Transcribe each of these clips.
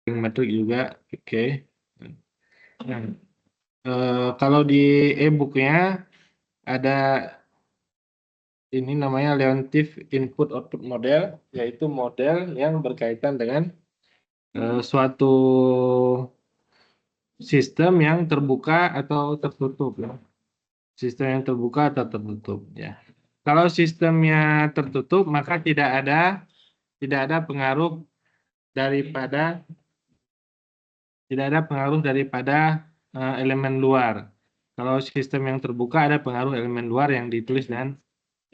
Metrik juga, oke. Nah, kalau di e-booknya ada ini namanya Leontief Input Output Model, yaitu model yang berkaitan dengan suatu sistem yang terbuka atau tertutup, ya. Sistem yang terbuka atau tertutup, ya. Kalau sistemnya tertutup, maka tidak ada pengaruh daripada elemen luar. Kalau sistem yang terbuka ada pengaruh elemen luar yang ditulis dengan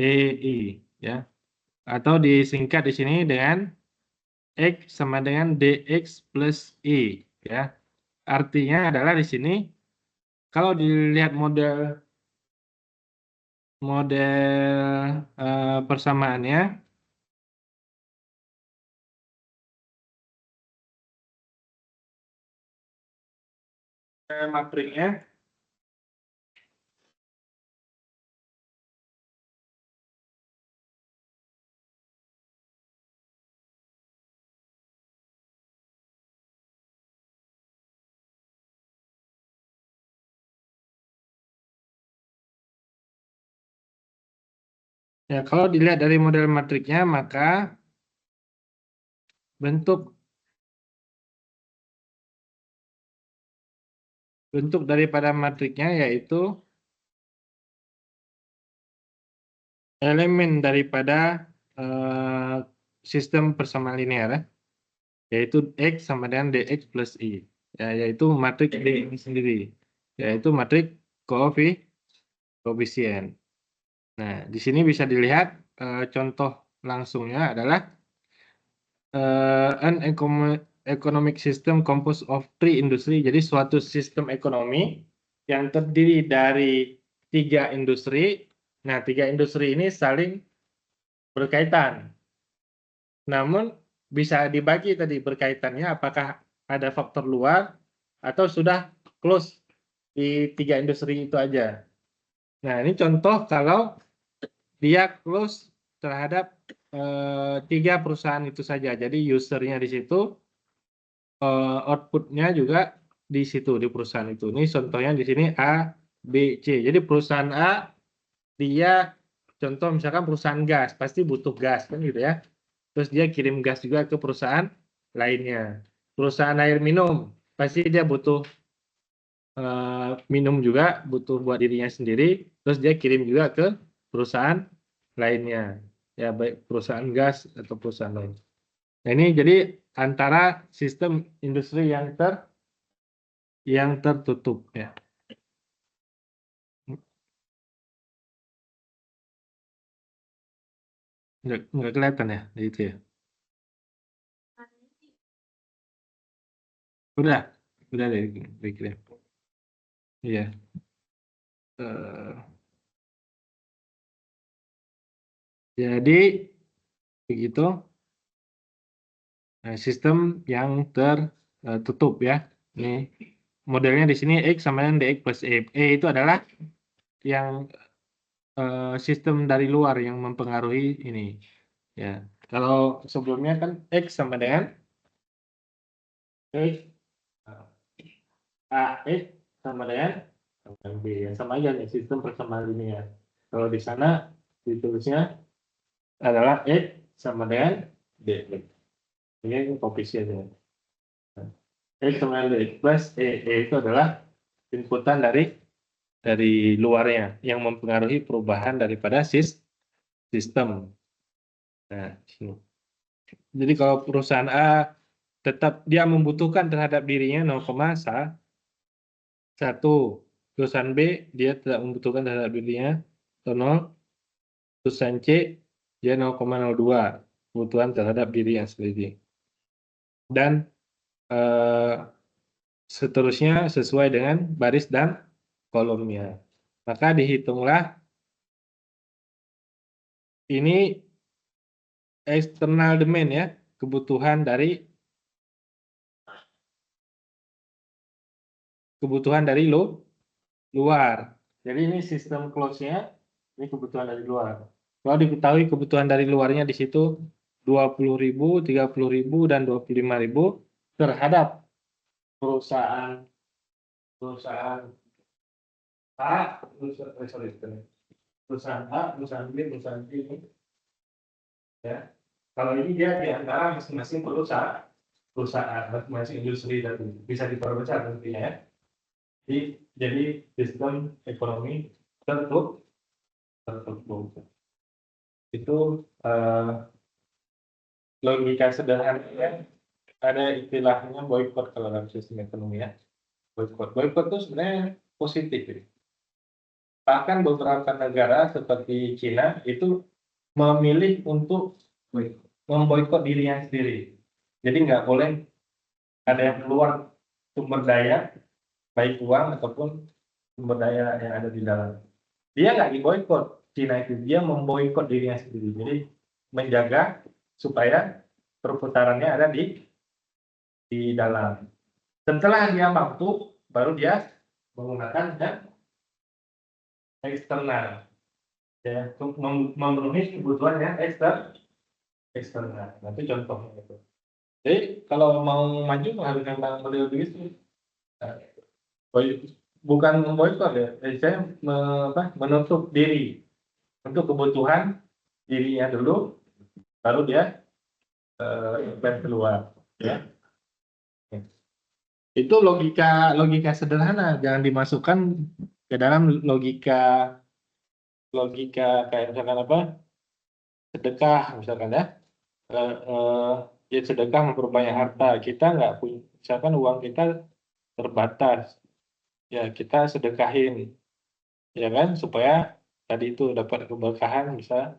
EI, ya. Atau disingkat di sini dengan X sama dengan DX plus I, ya. Artinya adalah di sini kalau dilihat model persamaannya, matriknya ya, kalau dilihat dari model matriknya, maka bentuk daripada matriknya yaitu elemen daripada sistem persamaan linear, ya, yaitu X sama dengan DX plus I, ya, yaitu matrik D ini sendiri, yaitu matrik koefisien. Nah, di sini bisa dilihat contoh langsungnya adalah an economic system composed of three industry. Jadi suatu sistem ekonomi yang terdiri dari 3 industri. Nah, 3 industri ini saling berkaitan. Namun bisa dibagi tadi berkaitannya apakah ada faktor luar atau sudah close di 3 industri itu aja. Nah, ini contoh kalau dia close terhadap 3 perusahaan itu saja. Jadi usernya di situ, outputnya juga di situ di perusahaan itu. Ini contohnya di sini A, B, C. Jadi perusahaan A dia contoh misalkan perusahaan gas, pasti butuh gas kan gitu ya. Terus dia kirim gas juga ke perusahaan lainnya. Perusahaan air minum, pasti dia butuh minum juga, butuh buat dirinya sendiri, terus dia kirim juga ke perusahaan lainnya. Ya, baik perusahaan gas atau perusahaan lain. Nah, ini jadi antara sistem industri yang tertutup, ya. Nggak kelihatan ya, itu ya. Udah deh, dikirim. Iya. Jadi begitu. Nah, sistem yang tertutup, ya. Ini modelnya di sini X sama dengan DX plus E. E itu adalah yang sistem dari luar yang mempengaruhi ini. Ya, kalau sebelumnya kan X sama dengan X A X sama dengan B, ya, sama aja nih sistem persamaan linear. Kalau di sana ditulisnya adalah X sama dengan D. Ini koefisiennya. X sama dengan D plus E. E itu adalah inputan dari luarnya yang mempengaruhi perubahan daripada sistem. Nah, sini. Jadi kalau perusahaan A tetap dia membutuhkan terhadap dirinya 0,1, perusahaan B dia tidak membutuhkan terhadap dirinya 0, perusahaan C dia 0,02 kebutuhan terhadap diri yang sendiri. Dan seterusnya sesuai dengan baris dan kolomnya. Maka dihitunglah ini external demand, ya, kebutuhan dari luar. Jadi ini sistem close-nya, ini kebutuhan dari luar. Kalau diketahui kebutuhan dari luarnya di situ 20.000, 30.000, dan 25.000, terhadap perusahaan A, perusahaan A, perusahaan B, perusahaan C, ya. Kalau ini dia di antara masing-masing perusahaan, masing-masing industri dan bisa diperbesar tentunya ya. Jadi sistem ekonomi tertutup. Itu logika sederhananya, ada istilahnya boykot kalau dalam sistem ekonomi ya. Boykot itu sebenarnya positif. Ya. Bahkan beberapa negara seperti Cina itu memilih untuk memboikot dirinya sendiri. Jadi nggak boleh ada yang keluar sumber daya, baik uang ataupun sumber daya yang ada di dalam. Dia nggak diboikot, Cina itu dia memboikot dirinya sendiri. Jadi menjaga supaya perputarannya ada di dalam. Setelah dia mampu, baru dia menggunakan eksternal, ya, untuk memenuhi kebutuhan yang eksternal. Nanti contohnya itu. Jadi kalau mau maju harus memang model begitu. Nah, bukan memboikot ya, saya menutup diri untuk kebutuhan dirinya dulu, baru dia invest keluar. Ya. Itu logika sederhana, jangan dimasukkan ke dalam logika kayak misalkan apa, sedekah misalkan ya, ya sedekah memperbanyak harta. Kita nggak punya, misalkan uang kita terbatas, ya kita sedekahin, ya kan, supaya tadi itu dapat keberkahan, bisa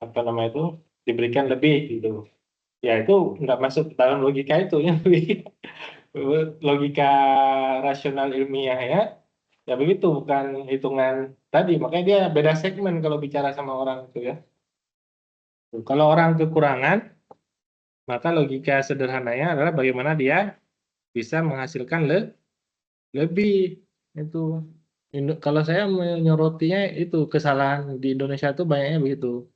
apa namanya itu diberikan lebih gitu. Ya itu nggak masuk dalam logika itu ya. Logika rasional ilmiah ya begitu, bukan hitungan tadi, makanya dia beda segmen kalau bicara sama orang itu ya. Kalau orang kekurangan, maka logika sederhananya adalah bagaimana dia bisa menghasilkan lebih itu. Kalau saya menyorotinya itu kesalahan di Indonesia itu banyaknya begitu.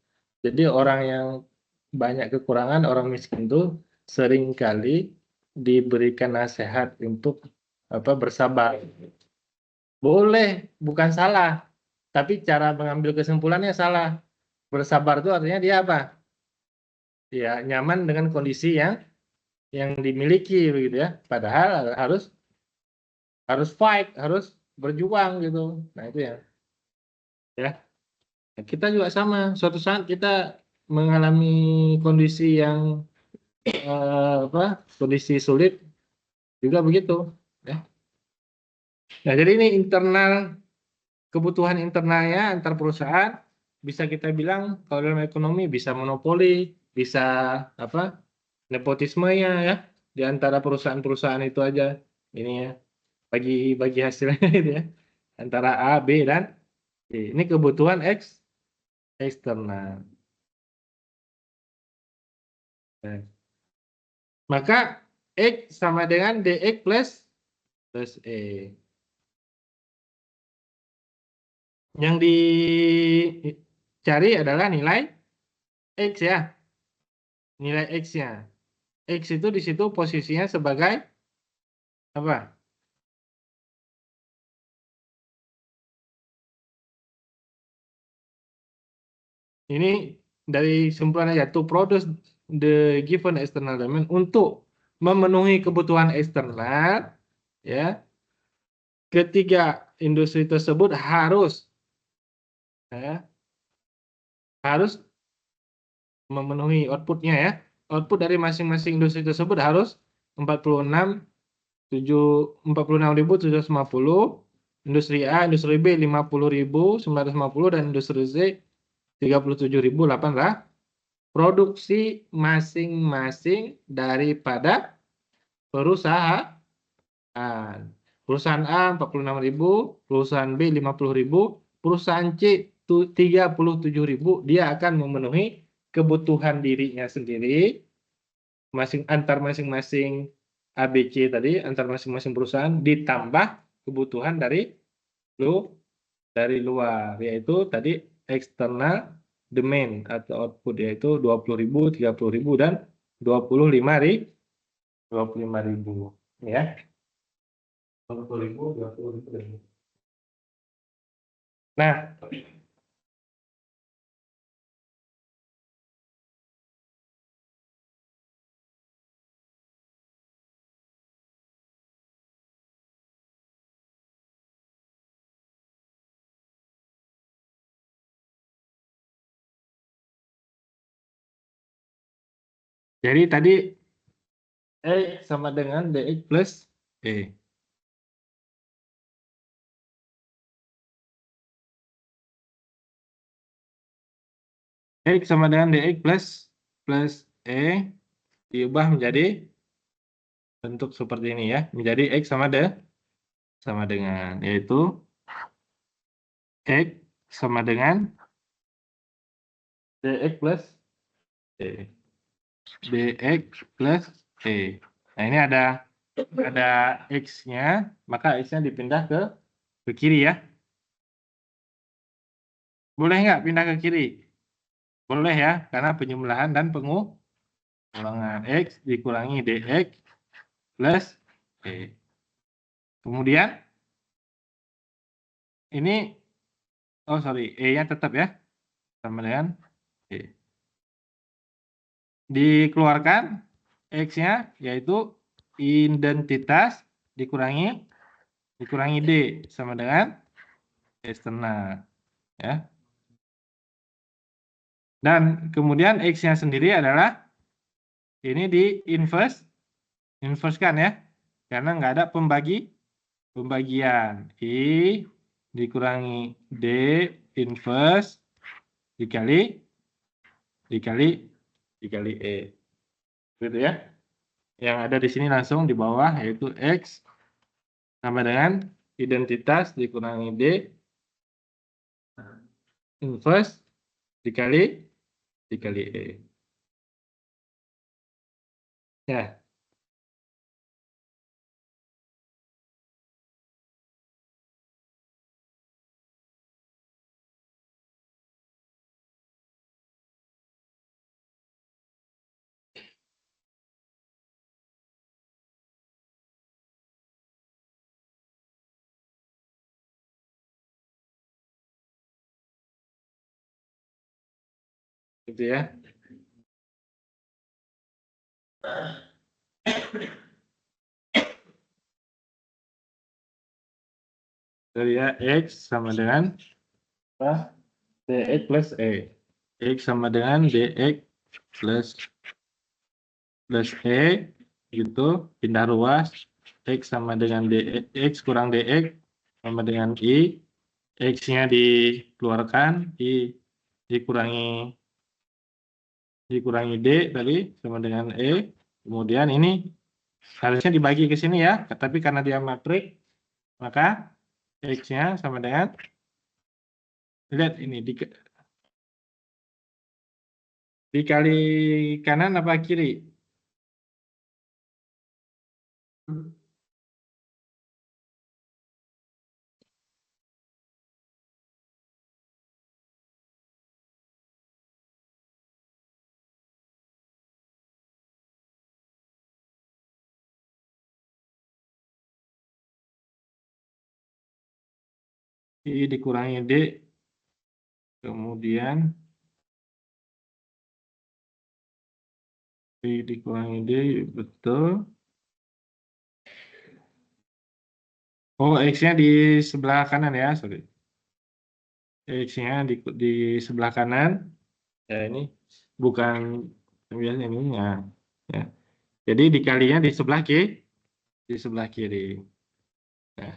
Jadi orang yang banyak kekurangan, orang miskin itu seringkali diberikan nasihat untuk bersabar. Boleh, bukan salah. Tapi cara mengambil kesimpulannya salah. Bersabar itu artinya dia apa? Ya, nyaman dengan kondisi yang dimiliki begitu ya. Padahal harus fight, harus berjuang gitu. Nah, itu ya. Kita juga sama. Suatu saat kita mengalami kondisi yang kondisi sulit juga begitu ya. Nah, jadi ini kebutuhan internalnya antar perusahaan, bisa kita bilang kalau dalam ekonomi bisa monopoli, bisa nepotismenya ya di antara perusahaan-perusahaan itu aja ini ya, bagi hasilnya itu ya, antara A, B dan C. Ini kebutuhan eksternal. Nah, maka X sama dengan DX plus E. Yang dicari adalah nilai X ya. Nilai X-nya. X itu di situ posisinya sebagai apa? Ini dari simpulan aja, to produce the given external demand, untuk memenuhi kebutuhan eksternal ya. Ketiga industri tersebut harus memenuhi outputnya ya. Output dari masing-masing industri tersebut harus 46.750, industri A, industri B 50.950, dan industri C 37.800. Produksi masing-masing daripada perusahaan. Perusahaan A 46.000, perusahaan B 50.000, perusahaan C 37.000, dia akan memenuhi kebutuhan dirinya sendiri, antar masing-masing ABC tadi, antar masing-masing perusahaan, ditambah kebutuhan dari luar, yaitu tadi external demand atau output, yaitu 20.000, 30.000, dan 25.000. 25.000 ya. 20.000, 20.000. Nah, jadi tadi sama dengan DX plus E. X sama dengan DX plus E diubah menjadi bentuk seperti ini ya. Menjadi X sama dengan, yaitu X sama dengan DX plus E. DX plus E. Nah, ini ada X-nya, maka X-nya dipindah ke kiri ya. Boleh nggak pindah ke kiri? Boleh ya, karena penjumlahan dan pengulangan. X dikurangi DX plus E. Kemudian, ini, oh sorry, E-nya tetap ya, sama dengan E. Dikeluarkan X-nya, yaitu identitas dikurangi D, sama dengan eksternal. Ya. Dan kemudian X-nya sendiri adalah ini di inverse-kan ya, karena nggak ada pembagian. I dikurangi D inverse dikali E. Gitu ya. Yang ada di sini langsung di bawah, yaitu X sama dengan identitas dikurangi D inverse dikali E. Ya. Gitu ya. Jadi ya, X sama dengan apa? DX plus E. X sama dengan DX plus E gitu, pindah ruas. X sama dengan X kurang DX sama dengan I. X-nya dikeluarkan, I dikurangi D tadi sama dengan E. Kemudian ini harusnya dibagi ke sini ya, tapi karena dia matrik, maka X-nya sama dengan, lihat ini, dikali kanan apa kiri? I dikurangi D, kemudian I dikurangi D, betul. Oh, X-nya di sebelah kanan ya, sorry. X-nya di sebelah kanan. Ya, ini bukan biasanya ini ya. Ya. Jadi dikalinya di sebelah kiri. Ya.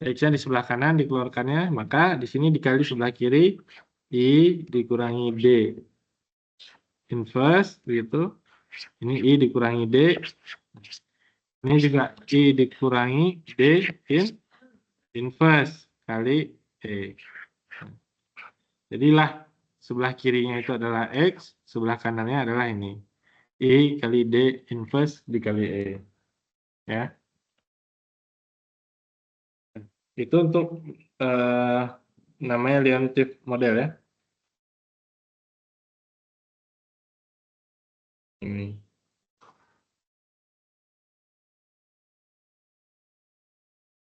X-nya di sebelah kanan dikeluarkannya, maka di sini dikali sebelah kiri, I dikurangi D inverse begitu. Ini I dikurangi D. Ini juga I dikurangi D inverse kali E. Jadilah sebelah kirinya itu adalah X, sebelah kanannya adalah ini. I kali D inverse dikali E. Ya. Itu untuk namanya Leontief model ya. Ini.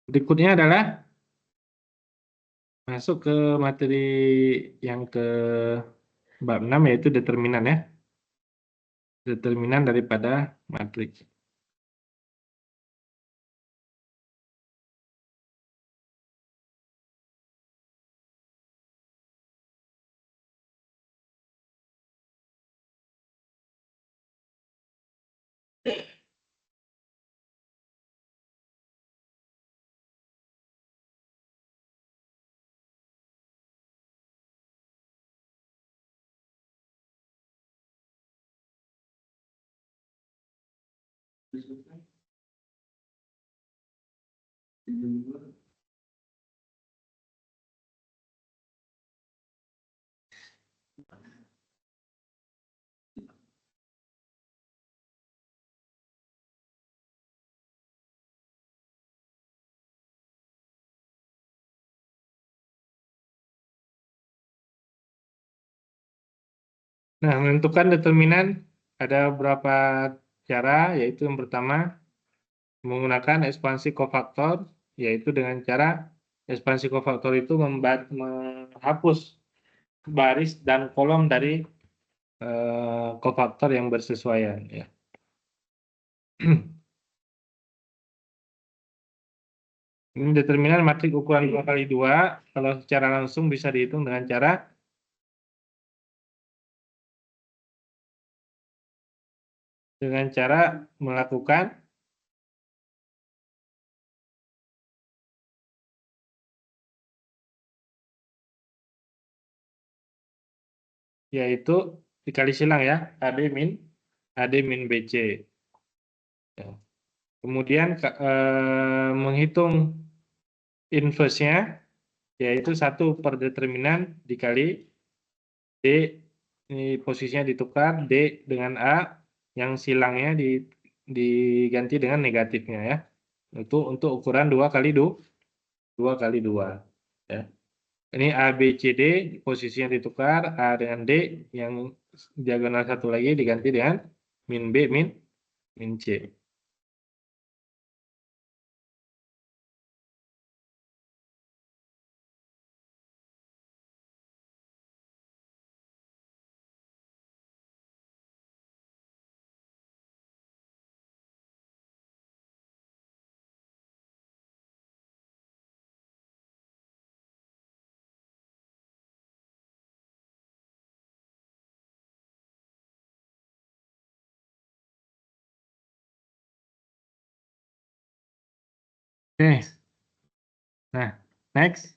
Berikutnya adalah masuk ke materi yang ke bab 6, yaitu determinan ya. Determinan daripada matriks. Nah, menentukan determinan ada beberapa cara, yaitu yang pertama menggunakan ekspansi kofaktor, yaitu dengan cara ekspansi kofaktor itu menghapus baris dan kolom dari kofaktor yang bersesuaian ya. Ini determinan matrik ukuran 2x2, kalau secara langsung bisa dihitung dengan cara melakukan yaitu dikali silang ya, AD min BC. Ya. Kemudian menghitung inverse-nya, yaitu 1 per determinan dikali D, ini posisinya ditukar, D dengan A, yang silangnya diganti dengan negatifnya ya. Itu untuk ukuran 2x2 ya. Ini A, B, C, D, posisinya ditukar, A dengan D, yang diagonal satu lagi diganti dengan min B, min C. Oke, nah next.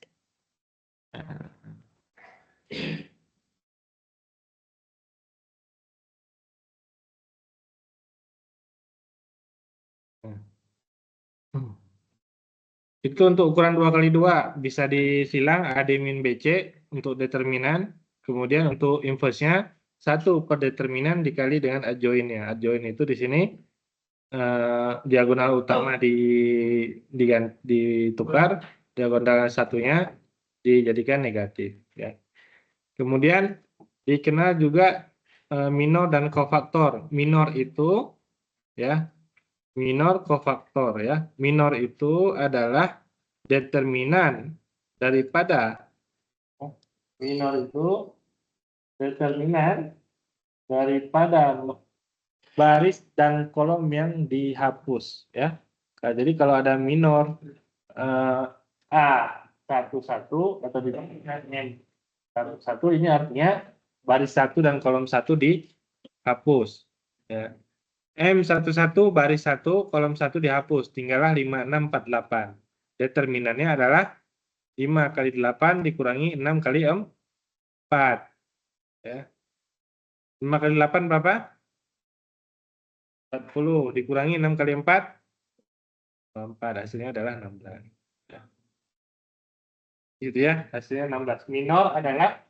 Itu untuk ukuran 2x2 bisa disilang AD min BC untuk determinan. Kemudian untuk inverse-nya 1 per determinan dikali dengan adjoin-nya. Adjoin itu di sini diagonal utama ditukar, diagonal satunya dijadikan negatif ya. Kemudian dikenal juga minor dan kofaktor. Minor itu ya, minor kofaktor ya. Minor itu adalah determinan daripada baris dan kolom yang dihapus ya. Nah, jadi kalau ada minor A11 atau disebutkan M11, ini artinya baris 1 dan kolom 1 dihapus ya. M11 baris 1 kolom 1 dihapus, tinggallah 5, 6, 4, 8. Determinannya adalah 5 kali 8 dikurangi 6 kali 4 ya. 5 kali 8 berapa? 40 dikurangi 6 kali 4 4, hasilnya adalah 16 ya. Gitu ya, hasilnya 16. Minor adalah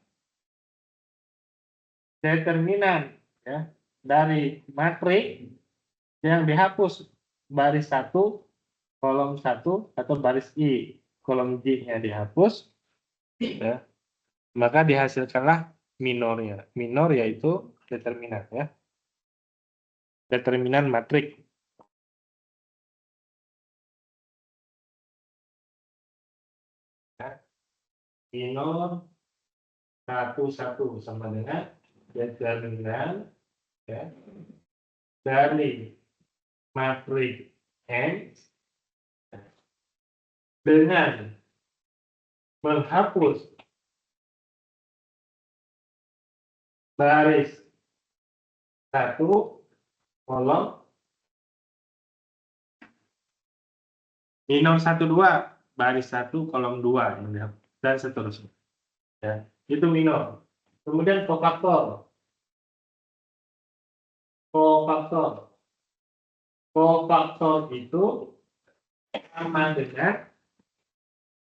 determinan ya dari matrik yang dihapus baris 1 kolom 1 atau baris I kolom J-nya dihapus ya, maka dihasilkanlah minornya. Minor yaitu determinan ya. Determinan matrik. minor 1 sama dengan determinan ya, dari matriks M dengan menghapus baris 1 kolom minor 1 2 baris 1 kolom 2 dan seterusnya ya, itu minor. Kemudian kofaktor itu sama dengan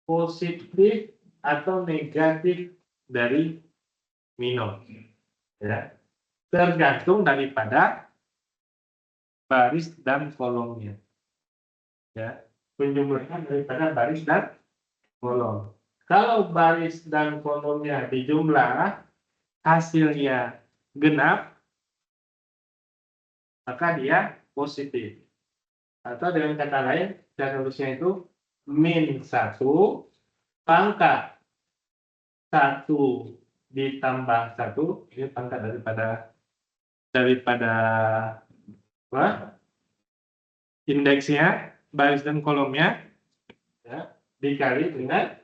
positif atau negatif dari minor ya, tergantung daripada baris dan kolomnya ya, penjumlahan daripada baris dan kolom. Kalau baris dan kolomnya dijumlah hasilnya genap, maka dia positif. Atau dengan kata lain, cara nulisnya itu min 1 pangkat 1 ditambah 1, ini pangkat daripada apa? Indeksnya, baris dan kolomnya ya, dikali dengan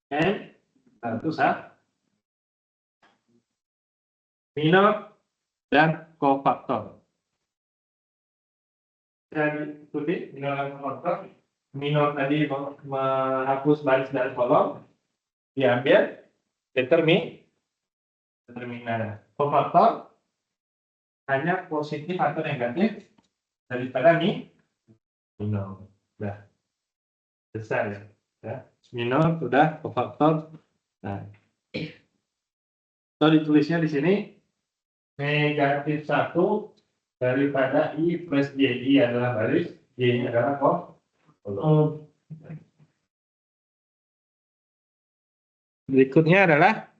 N 1 minor dan kofaktor. Dan ikuti minor dan kofaktor. Minor tadi menghapus baris dan kolom, diambil determinan. Kofaktor hanya positif atau negatif daripada minor. Sudah besar ya. Minor sudah, kofaktor. Nah, so ditulisnya di sini negatif 1 daripada I plus J. I adalah baris, J-nya adalah kolom. Berikutnya adalah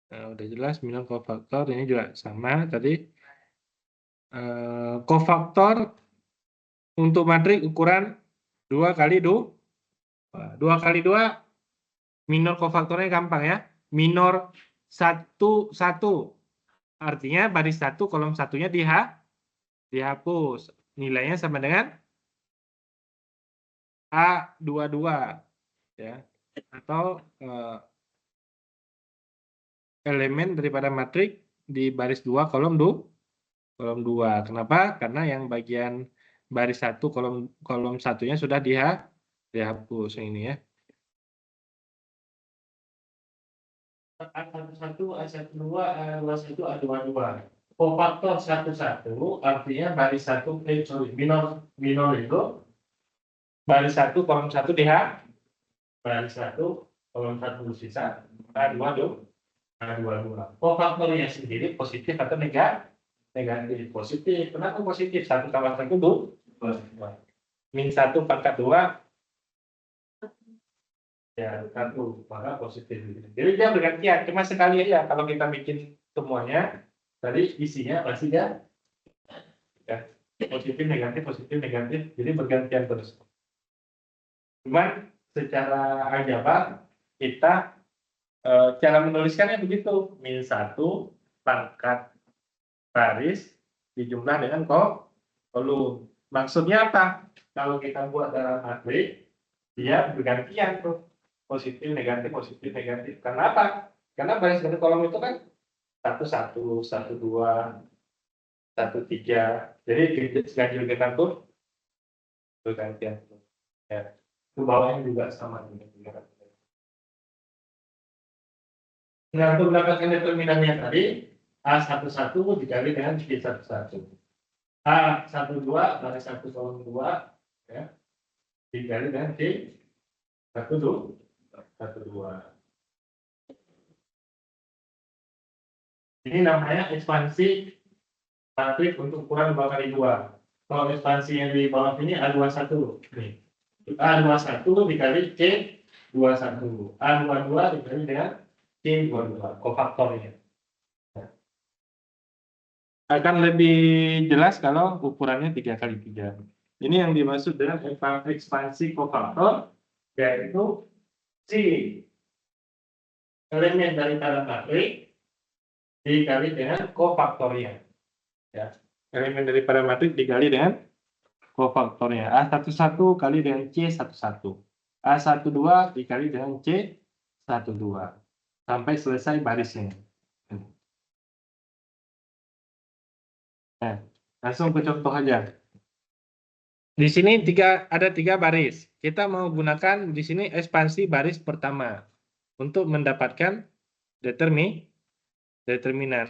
nah, udah jelas minor kofaktor, ini juga sama tadi. Kofaktor untuk matriks ukuran 2 kali 2. 2 kali 2 minor kofaktornya gampang ya. Minor 1 1. Artinya baris 1 kolom satunya dihapus. Nilainya sama dengan A22 ya. Atau elemen daripada matriks di baris 2 kolom 2. Kenapa? Karena yang bagian baris 1 kolom satunya sudah dihapus ini ya. A11, A12, A21, A22. Kofaktor 1 1 artinya baris 1 minor itu baris 1 kolom 1 baris 1 kolom 1 sisa A22. Kofaktornya sendiri positif atau negatif? Positif. Kenapa positif? 1 tambah 1 2. Min 1 pangkat 2 ya 1, maka positif. Jadi dia bergantian, cuma sekali aja kalau kita bikin semuanya tadi isinya pasti ya positif negatif, jadi bergantian terus. Cuman secara aljabar kita cara menuliskannya begitu, min 1 pangkat baris dijumlah dengan kolom. Maksudnya apa? Kalau kita buat dalam matriks, dia bergantian tuh positif negatif. Karena apa? Karena baris dan kolom itu kan 1, 1, 2, 1, 3. Jadi ganjil genap tuh bergantian. Ya. Ke bawahnya juga sama dengan genap. Nah, untuk mendapatkan determinannya tadi, A11 dikali dengan C11. A12 dari 1 kolom 2, ya, dikali dengan C12. Ini namanya ekspansi matrik untuk ukuran 2x2. Kalau ekspansi yang di bawah ini A21. Nih. A21 dikali C21. A22 dikali dengan C22. Kofaktornya. Akan lebih jelas kalau ukurannya 3x3. Ini yang dimaksud dengan ekspansi kofaktor, yaitu si elemen dari matrik dikali dengan kofaktornya. Ya. Elemen daripada matrik dikali dengan kofaktornya. A11 kali dengan C11. A12 dikali dengan C12. Sampai selesai barisnya. Nah, langsung ke contoh aja. Di sini ada 3 baris. Kita mau gunakan di sini ekspansi baris pertama untuk mendapatkan determinan.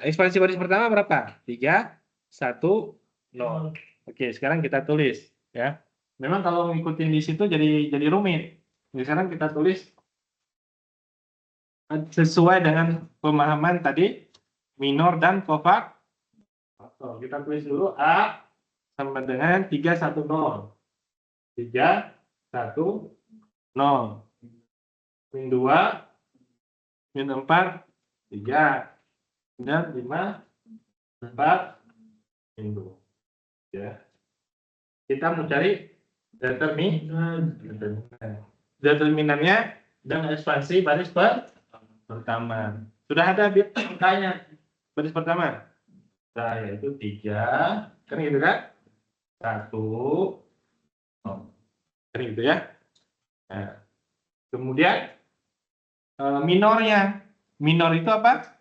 Ekspansi baris pertama berapa? 3, 1, 0. Oke, sekarang kita tulis ya. Memang kalau ngikutin di situ jadi rumit. Jadi sekarang kita tulis sesuai dengan pemahaman tadi minor dan kofaktor. Kita tulis dulu A sama dengan 3, 1, 0. 3, 1, 0. Min 2, min 4, 3. Dan 5, 4, min 2. Ya. Kita mau cari determinannya dengan ekspansi baris pertama. Sudah ada angkanya baris pertama. Nah, yaitu 3, kan gitu kan? 1, kan gitu ya. Nah, kemudian minornya. Minor itu apa?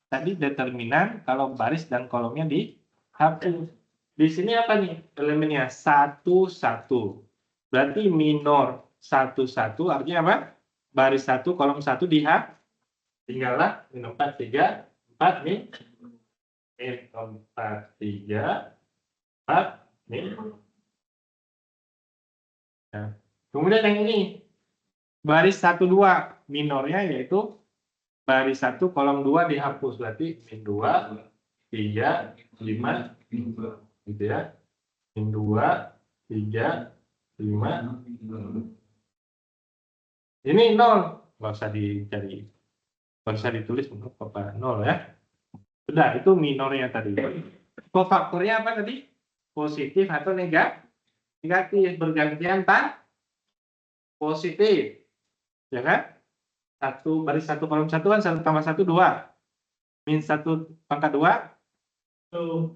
Tadi determinan kalau baris dan kolomnya dihapus. Di sini apa nih elemennya? 1, 1. Berarti minor 1, 1 artinya apa? Baris 1, kolom 1 dihapus. Tinggallah min 4, 3, 4 min 4, 3, 4 min. Nah, kemudian yang ini baris 1, 2 minornya yaitu baris 1 kolom 2 dihapus, berarti min 2, 3, 5 gitu ya. Min 2, 3, 5. Ini 0, nggak usah dicari, nggak usah ditulis untuk apa 0 ya. Sudah, itu minornya tadi. Kofaktornya apa tadi? Positif atau negatif, bergantian positif, ya kan? Baris 1 kolom 1 kan 1 tambah 1 2. Min 1 pangkat 2 1.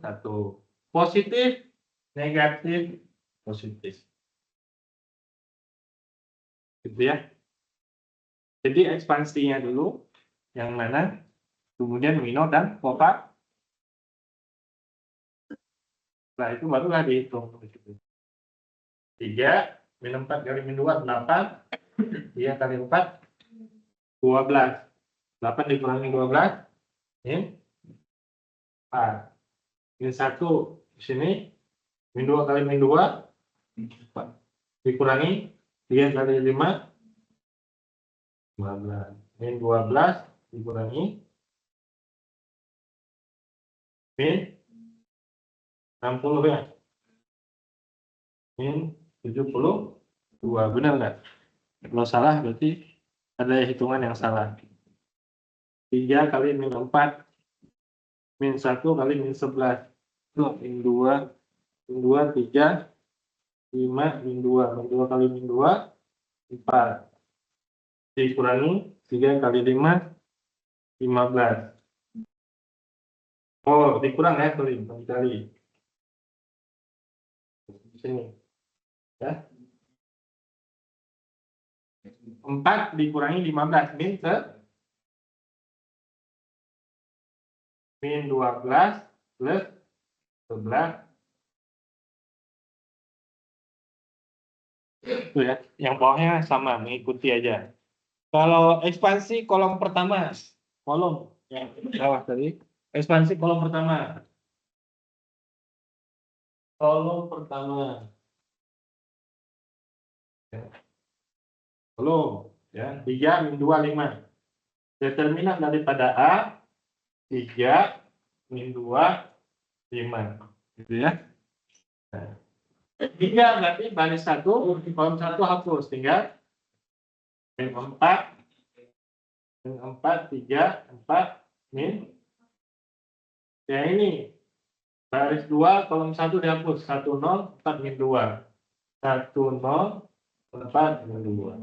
Positif, negatif, positif. Gitu ya. Jadi ekspansinya dulu yang mana, kemudian minor dan kofaktor. Setelah itu barulah dihitung. 3 min 4 kali min 2 8. 3 kali 4 12. 8 dikurangi 12 min 4. Min 1 di sini min 2 kali min 2 4. Dikurangi 3 kali 5 15. Min 12 dikurangi min 60 ya. Min 72. Benar nggak? Kalau salah berarti ada hitungan yang salah. 3 kali min 4 min 1 kali min 11. Min 2 min 2 3 5 min 2 min 2 kali min 2 4. Dikurangi 3 kali 5 15. Oh, dikurang ya, sorry, kali. Di sini. Ya. 4 dikurangi 15 min min 12 plus 11. Itu ya, yang bawahnya sama, mengikuti aja. Kalau ekspansi kolom pertama, kolom yang bawah tadi, ekspansi kolom pertama. Kolom pertama. Kolom, ya, 3 min 2, 5. Determinan daripada A, 3 min 2, 5. Gitu ya. Nah. 3 berarti baris 1, kolom 1 hapus, tinggal min 4, min 4, 3, 4, min. Ya ini, baris 2, kolom 1 dihapus, 1, 0, 4, min 2. 1, 0, 4, min 2.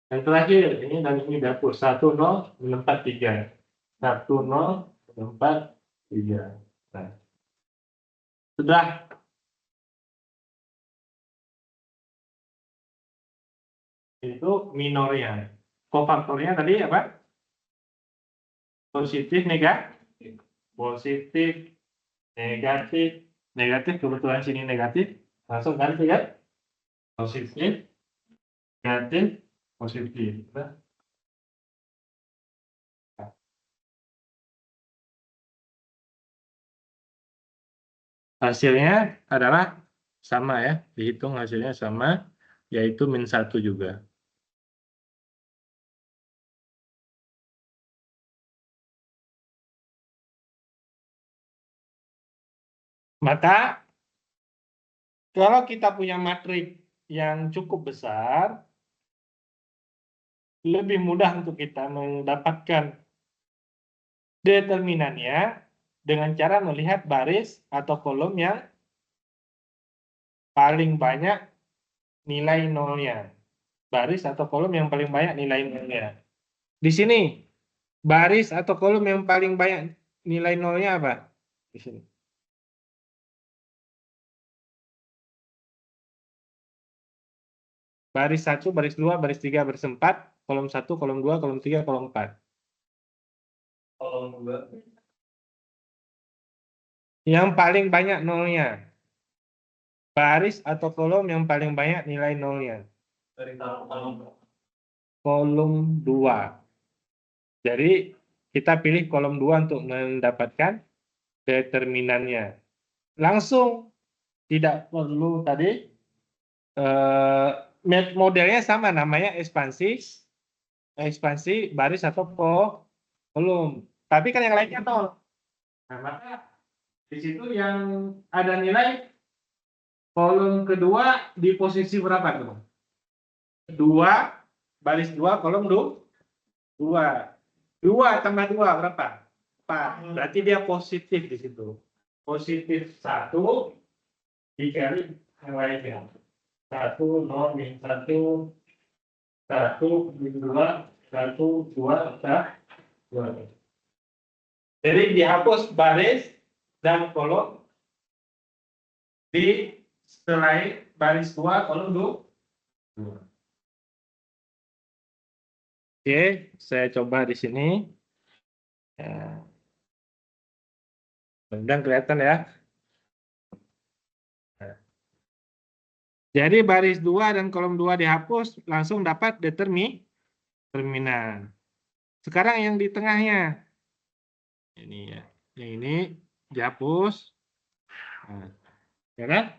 Yang terakhir, ini dan ini dihapus, 1, 0, min 4, 3. 1, 0, min 4, 3. Nah, sudah. Itu minornya. Kofaktornya tadi apa? Positif, negatif. Positif, negatif. Negatif, kebetulan sini negatif. Langsung ganti ya. Positif, negatif, positif. Hasilnya adalah sama ya. Dihitung hasilnya sama, yaitu min 1 juga. Maka kalau kita punya matriks yang cukup besar, lebih mudah untuk kita mendapatkan determinannya dengan cara melihat baris atau kolom yang paling banyak nilai nolnya. Baris atau kolom yang paling banyak nilai nolnya. Di sini, baris atau kolom yang paling banyak nilai nolnya apa? Di sini. Baris 1, baris 2, baris 3, baris 4, kolom 1, kolom 2, kolom 3, kolom 4. Kolom 2. Yang paling banyak nolnya. Baris atau kolom yang paling banyak nilai nolnya. Kolom 2. Jadi kita pilih kolom 2 untuk mendapatkan determinannya. Langsung, tidak perlu tadi. Modelnya sama, namanya ekspansi baris atau kolom. Tapi kan yang lainnya nol. Nah, maka di situ yang ada nilai kolom kedua di posisi berapa tuh? 2, baris 2, kolom 2. 2 tambah 2 berapa? 4. Berarti dia positif di situ. Positif 1 dikali yang lainnya. 1, 0, min 1, 1, min 2, 1, 2, 2. Jadi dihapus baris dan kolom di selain baris 2, kolom 2. Oke, saya coba di sini. Ya. Mudah-mudahan kelihatan ya. Jadi baris 2 dan kolom 2 dihapus, langsung dapat determinan. Sekarang yang di tengahnya. Ini ya. Yang ini dihapus. Nah, ya kan?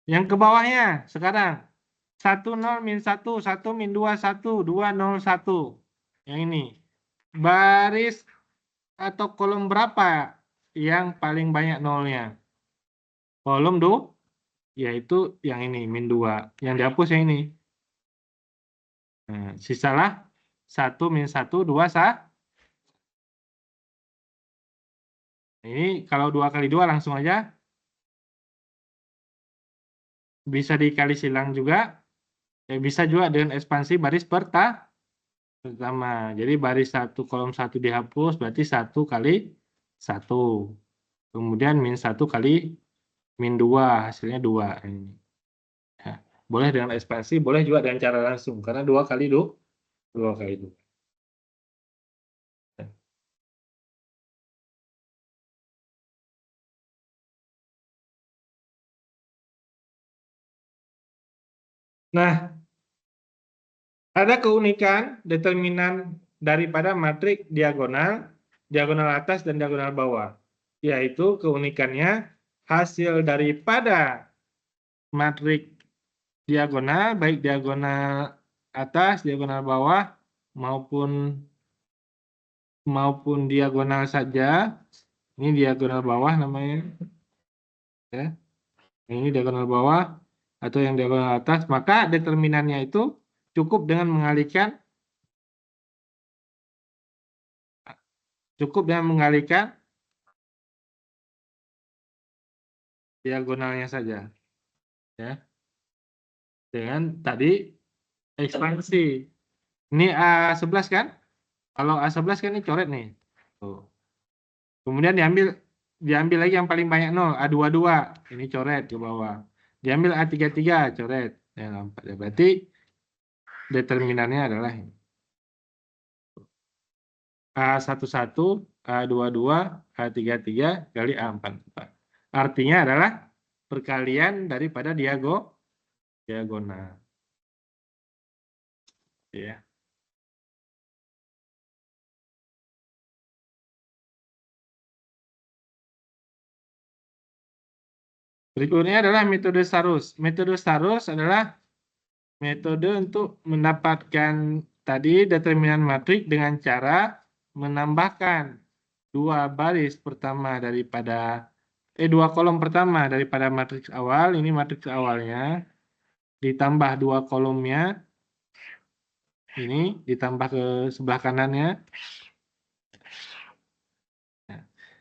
Yang ke bawahnya sekarang. 1, 0, min 1, 1, min 2, 1, 2, 0, 1. Yang ini. Baris atau kolom berapa yang paling banyak nolnya? Kolom 2, yaitu yang ini, min 2. Yang dihapus yang ini. Nah, sisalah 1, min 1, 2, 1. Ini kalau 2 kali 2 langsung aja. Bisa dikali silang juga. Bisa juga dengan ekspansi baris pertama. Jadi baris 1, kolom 1 dihapus, berarti 1 kali 1. Kemudian min 1 kali min 2, hasilnya 2. Ya, boleh dengan ekspansi, boleh juga dengan cara langsung. Karena 2 kali 2. 2 kali 2. Nah, ada keunikan determinan daripada matriks diagonal, diagonal atas dan diagonal bawah. Yaitu keunikannya hasil daripada matriks diagonal, baik diagonal atas, diagonal bawah, maupun diagonal saja. Ini diagonal bawah namanya. Ya. Ini diagonal bawah atau yang diagonal atas, maka determinannya itu cukup dengan mengalihkan diagonalnya saja, ya. Dengan tadi ekspansi. Ini A11 kan? Kalau A11 kan ini coret nih. Tuh. Kemudian diambil lagi yang paling banyak 0, A22. Ini coret ke bawah. Diambil A33, coret. Ya, berarti determinannya adalah ini. A11, A22, A33 kali A44. Artinya adalah perkalian daripada diagonal. Ya. Berikutnya adalah metode Starus. Metode Starus adalah metode untuk mendapatkan tadi determinan matrik dengan cara menambahkan dua kolom pertama daripada matriks awal. Ini matriks awalnya, ditambah dua kolomnya, ini ditambah ke sebelah kanannya.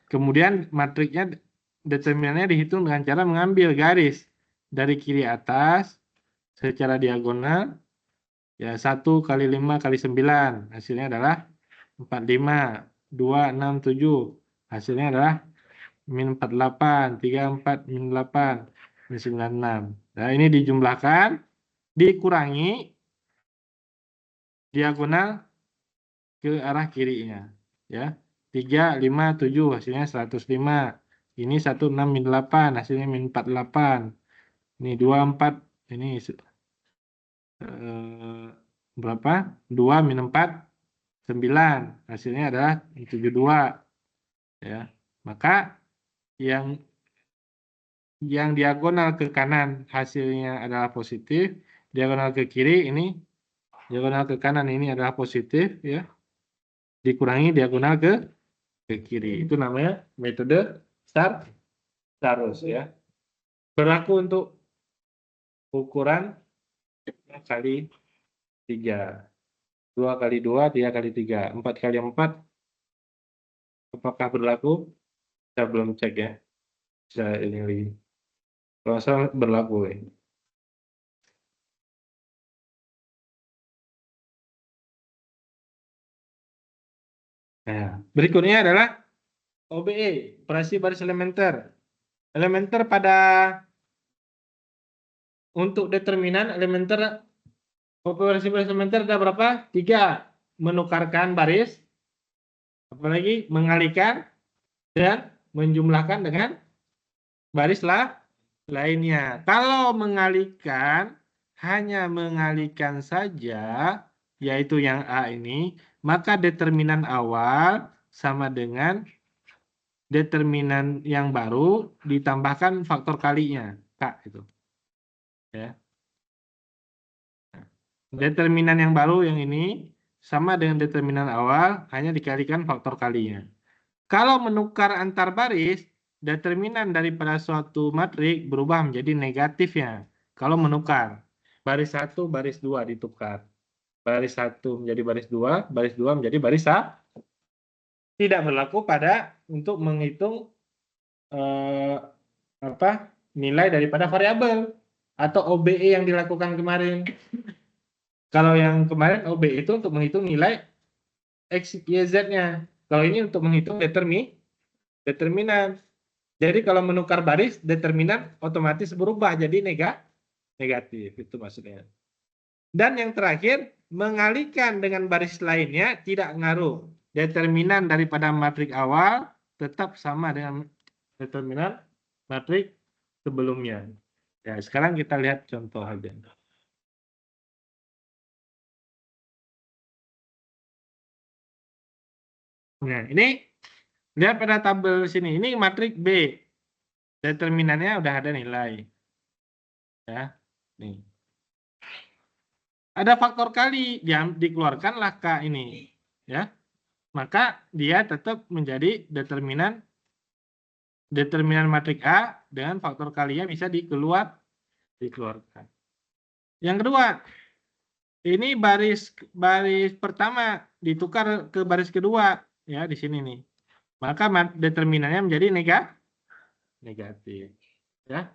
Kemudian matriknya, determinannya dihitung dengan cara mengambil garis dari kiri atas secara diagonal, ya 1 kali 5 kali 9, hasilnya adalah 45, 2, 6, 7, hasilnya adalah min 48, 34, min 8, min 96. Nah, ini dijumlahkan, dikurangi diagonal ke arah kirinya, ya. 3, 5, 7, hasilnya 105. Ini 1, 6, min 8, hasilnya min 48. Ini 2, 4, ini berapa? 2 min 4, 9. Hasilnya adalah 72. Ya. Maka yang diagonal ke kanan hasilnya adalah positif, diagonal ke kiri ini, diagonal ke kanan ini adalah positif, ya. Dikurangi diagonal ke kiri. Itu namanya metode Starus, ya. Berlaku untuk ukuran kali 3. 2 kali 2, 3 kali 3. 4 kali 4, apakah berlaku? Kita belum cek, ya. Bisa ini lagi. Kalau salah berlaku, ya. Nah, berikutnya adalah OBE, operasi baris elementer. Elementer untuk determinan elementer, operasi baris elementer ada berapa? 3. Menukarkan baris, apalagi mengalihkan, dan menjumlahkan dengan baris lainnya. Kalau mengalihkan, hanya mengalihkan saja, yaitu yang A ini, maka determinan awal sama dengan determinan yang baru ditambahkan faktor kalinya, K itu. Ya. Determinan yang baru yang ini sama dengan determinan awal, hanya dikalikan faktor kalinya. Kalau menukar antar baris, determinan daripada suatu matrik berubah menjadi negatifnya. Kalau menukar, baris 1, baris 2 ditukar. Baris 1 menjadi baris 2 menjadi baris 1. Tidak berlaku untuk menghitung nilai daripada variabel atau OBE yang dilakukan kemarin. Kalau yang kemarin OBE itu untuk menghitung nilai X, Y, Z-nya. Kalau ini untuk menghitung determinan. Jadi kalau menukar baris, determinan otomatis berubah jadi negatif. Itu maksudnya. Dan yang terakhir, mengalihkan dengan baris lainnya tidak ngaruh. Determinan daripada matrik awal tetap sama dengan determinan matrik sebelumnya. Ya, sekarang kita lihat contoh aja. Nah, ini lihat pada tabel sini. Ini matriks B. Determinannya udah ada nilai. Ya. Nih. Ada faktor kali, dikeluarkanlah K ini. Ya. Maka dia tetap menjadi determinan matriks A dengan faktor kalinya bisa dikeluarkan. Yang kedua, ini baris pertama ditukar ke baris kedua ya di sini nih. Maka determinannya menjadi negatif. Ya.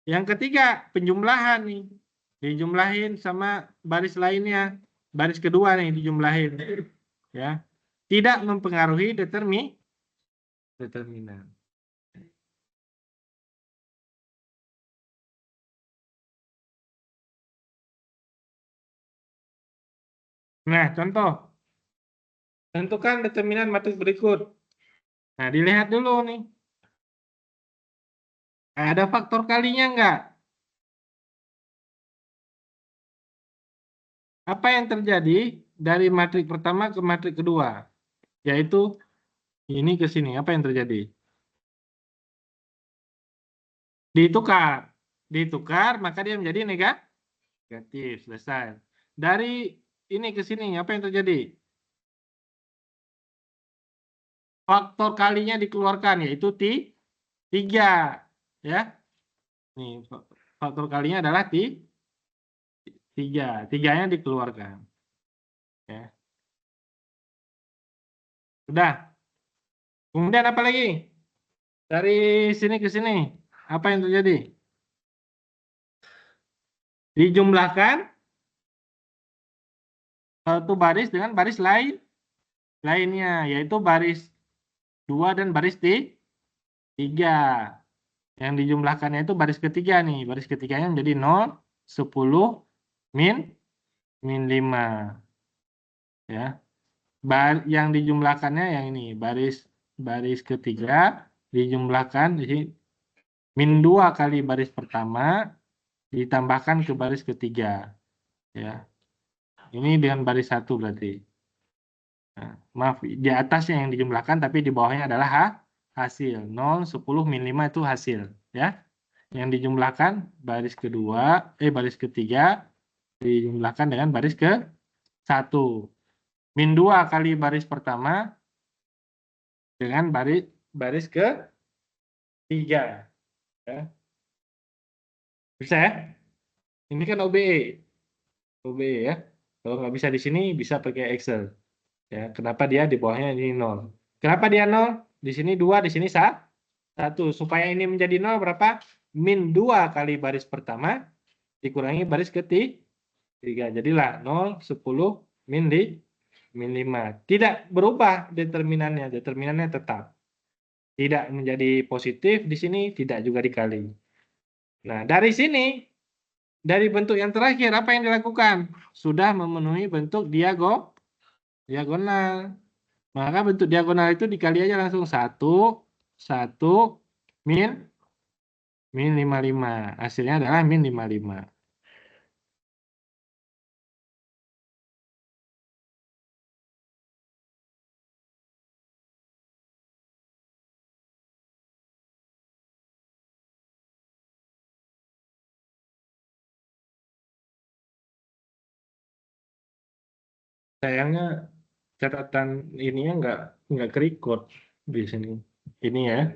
Yang ketiga, penjumlahan nih. Dijumlahin sama baris lainnya. Baris kedua nih dijumlahin. Ya. Tidak mempengaruhi determinan. Nah, contoh. Tentukan determinan matriks berikut. Nah, dilihat dulu nih. Ada faktor kalinya enggak? Apa yang terjadi dari matriks pertama ke matriks kedua? Yaitu ini ke sini. Apa yang terjadi? Ditukar. Ditukar, maka dia menjadi negatif. Selesai. Dari ini ke sini, apa yang terjadi? Faktor kalinya dikeluarkan, yaitu 3. Ya. Nih, faktor kalinya adalah 3. 3-nya dikeluarkan. Ya. Sudah. Kemudian apa lagi? Dari sini ke sini, apa yang terjadi? Dijumlahkan satu baris dengan baris lainnya, yaitu baris 2 dan baris 3. Yang dijumlahkannya itu baris ketiga nih. Baris ketiganya menjadi 0, 10, min 5. Ya. Yang dijumlahkannya yang ini, baris ketiga dijumlahkan di sini min 2 kali baris pertama ditambahkan ke baris ketiga. Ya. Ini dengan baris 1 berarti. Nah, maaf, di atasnya yang dijumlahkan tapi di bawahnya adalah hasil. 0, 10, min 5 itu hasil. Ya. Yang dijumlahkan baris baris ketiga dijumlahkan dengan baris ke 1. Min 2 kali baris pertama dengan baris ke 3. Ya. Bisa ya? Ini kan OBE. OBE ya. Kalau nggak bisa di sini, bisa pakai Excel. Ya, kenapa dia di bawahnya ini 0? Kenapa dia 0? Di sini 2, di sini 1. Supaya ini menjadi 0 berapa? Min 2 kali baris pertama dikurangi baris ketiga. Jadilah 0, 10, min 5. Tidak berubah determinannya. Determinannya tetap. Tidak menjadi positif di sini, tidak juga dikali. Nah, dari sini, dari bentuk yang terakhir, apa yang dilakukan? Sudah memenuhi bentuk diagonal. Maka bentuk diagonal itu dikali aja langsung 1, min 55. Hasilnya adalah min 55. Sayangnya catatan ininya nggak ke-record di sini. Ini ya,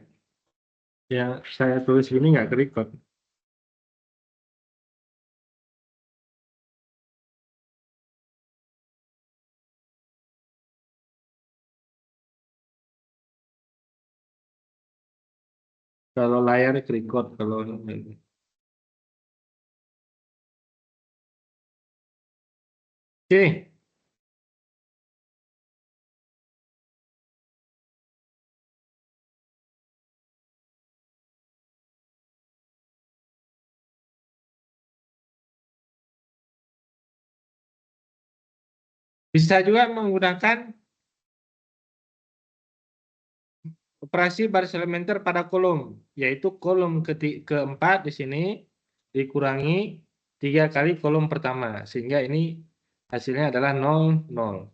yang saya tulis ini nggak ke-record. Kalau layar ke-record, kalau ini. Oke. Bisa juga menggunakan operasi baris elementer pada kolom, yaitu kolom keempat di sini dikurangi 3 kali kolom pertama, sehingga ini hasilnya adalah 0, 0.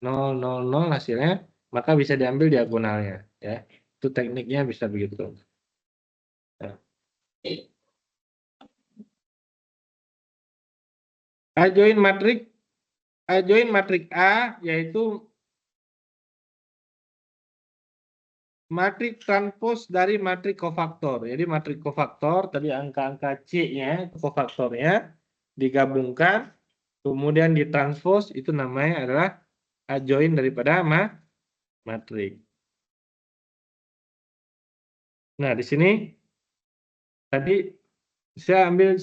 0, 0, 0 hasilnya maka bisa diambil diagonalnya, ya. Itu tekniknya bisa begitu. Nah. Adjoint matrik A yaitu matrik transpos dari matrik kofaktor. Jadi matrik kofaktor tadi angka-angka C-nya, kofaktornya digabungkan, kemudian ditranspos, itu namanya adalah adjoint daripada matrik. Nah, di sini tadi saya ambil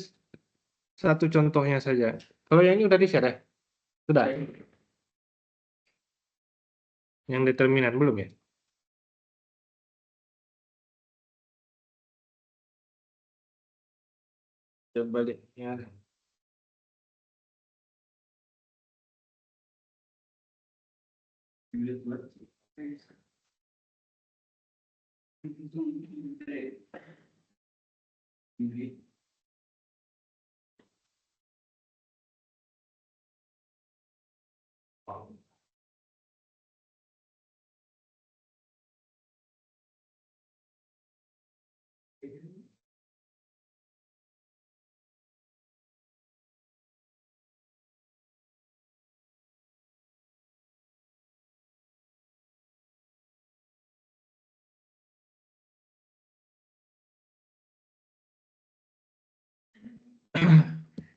satu contohnya saja. Kalau yang ini udah di-share ya? Sudah. Yang determinan belum ya? Coba lihat ya.